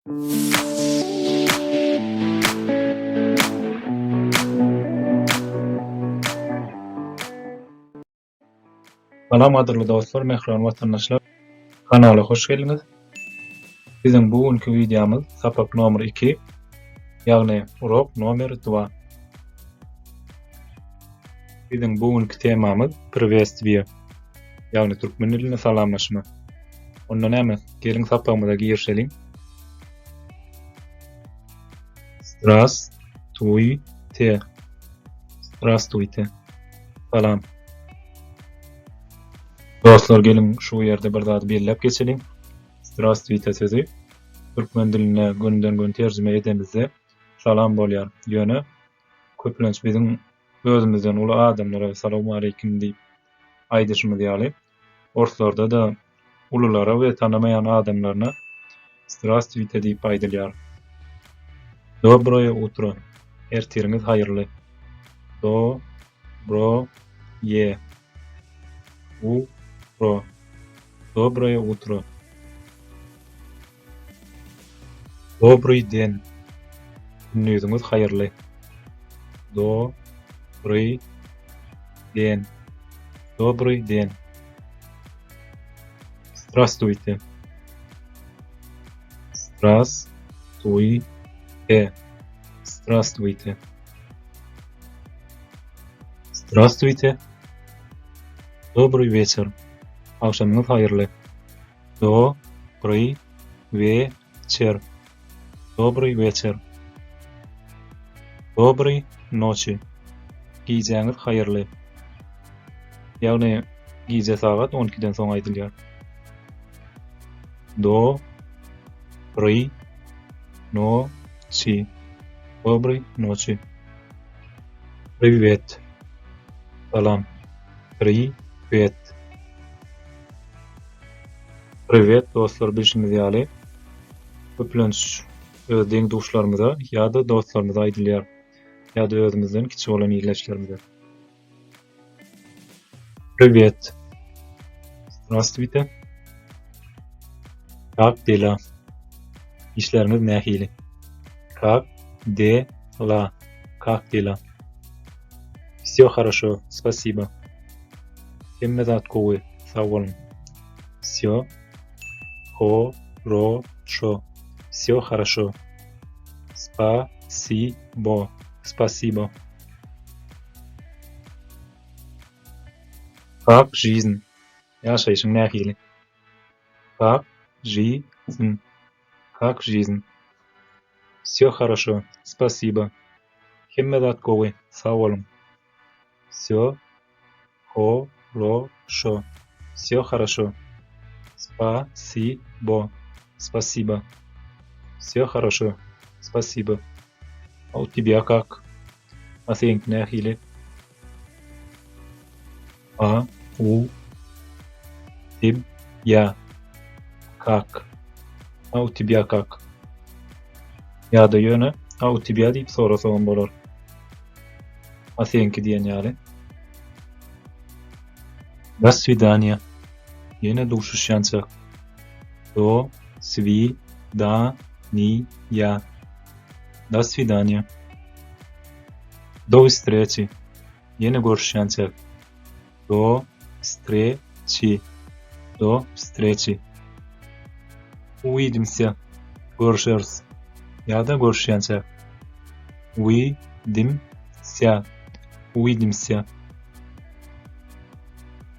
Salam adyrly dostlar, mehriban watandaşlar. Kanala hoş geldiňiz. Bizim bugünkü videomuz sapap nomer 2, ýagny urok nomer 2. Bizim bugünkü temamız priветствие, ýagny türkmen diline salamlaşma. Ondan emas, geliň sapamyza girişelim. Здравствуйте. Здравствуйте. Salam. Dostlar, gelin şu ýerde bir zat belläp geçelim. Здравствуйте sözi türkmen diline günden-gün terjime edemizde salam bolýar. Ýöne köplenç bizim özümizden uly adamlara salamu aleykum diýip aýdyşymyz ýaly. Orslarda da ululara we tanamayan adamlaryna Здравствуйте diýip aýdylýar. Доброе утро. Ertiriňiz haýyrly. Доброе утро. Доброе утро. Добрый день. Günüňiz haýyrly. Добрый день. Добрый день. Здравствуйте. Здравствуйте. Здравствуйте. Здравствуйте. Добрый вечер. Akşamınız haýyrly. Добрый вечер. Добрый вечер. Доброй ночи. Giýjeňiz haýyrly. Ýagny giýje sagat 12-den soň aýdylýar. Доброй ночи. Доброй ночи. Привет. Salam. Привет. Привет dostlar, bilşimiz ýaly. Köplenç deň duşlarymyza ýa-da dostlarymyza aýdylýar. Ýa-da özümizden kiçik bolan ýerleşlerimize. Привет. Здравствуйте. Как дела? İşlerimiz nähili? Как дела? Как дела? Всё хорошо, спасибо. Hemme zat gowy, sag bolun. Всё хорошо. Всё хорошо. Спасибо. Спасибо. Как жизнь? Ýaşaýyşyň nähili? Как жизнь? Как жизнь? Всё хорошо. Спасибо. Hemme zat gowy, sag bolun. Всё хорошо. Всё хорошо. Спасибо. Спасибо. Всё хорошо. Спасибо. А у тебя как? А сеньк nähili? А у тебя как? А у тебя как? Ýa-da ýöne a u тебя diýip sorasaň bolar. A senki diýen ýaly. До свидания. Ýene duşuşýança. До свидания. До свидания. До встречи. Ýene görüşýänçä. До встречи. До встречи. Увидимся. Görüşeriz. Ýa-da görüşýänçä. Увидимся. Увидимся.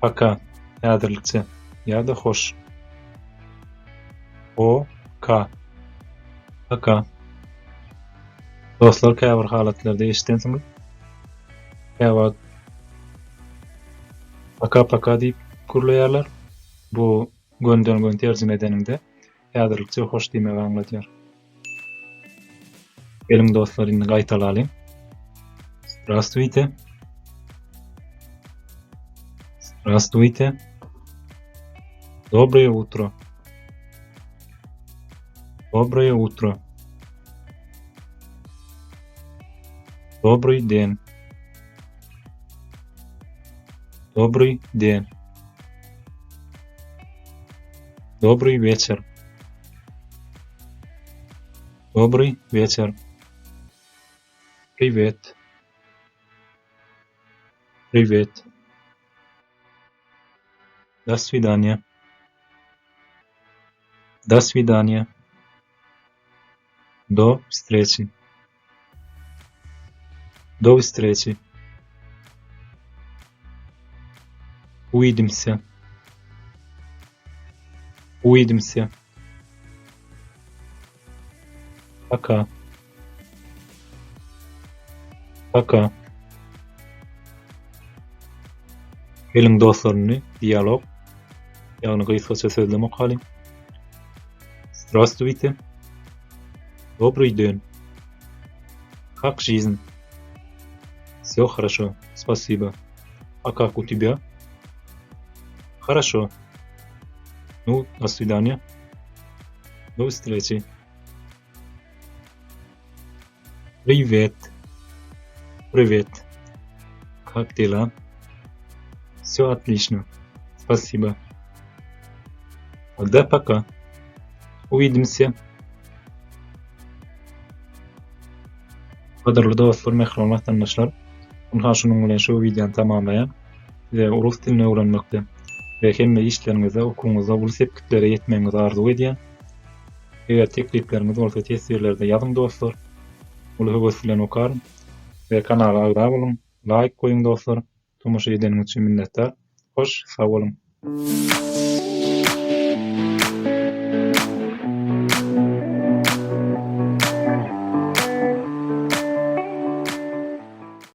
Пока. Ýadyrlykça. Ýa-da hoş. Пока. Пока. Dostlar, käbir halatlarda eşitdensiňiz. Käbir paka diýip gürleýärler. Bu gönden-gün terjime edeninde ýadyrlykça hoş diýmegi aňlatýar. Gelin dostlar, indi gaýtalalym. Здравствуйте. Здравствуйте. Доброе утро. Доброе утро. Добрый день. Добрый день. Добрый вечер. Добрый вечер. Привет. Привет. До свидания. До свидания. До встречи. До встречи. Увидимся. Увидимся. Пока. Пока. Gelin dostlarını diyalog. Yani kısaca sözleme kalayım. Здравствуйте. Добрый день. Как жизнь? Все хорошо, спасибо. А как у тебя? Хорошо. Ну, до свидания. До встречи. Привет. Привет. Как дела? Все отлично. Спасибо. Тогда пока. Увидимся. Qadrly dostlar, mehriban vatandaşlar. Bunha şunun bilen şu videoni tamamlayan. Size rus dilini öwrenmekde we hemme işlerinize, okugyňyza bul sepkitlere ýetmeňizi arzu edýän. Eger teklipleriniz bolsa tesirlerde ýazyň dostlar. Ulu höwes bilen okaryn we kanala agda bolun. Like koyun dostlar. Tomuşa edeniňiz üçin minnetdar. Hoş, sag bolun.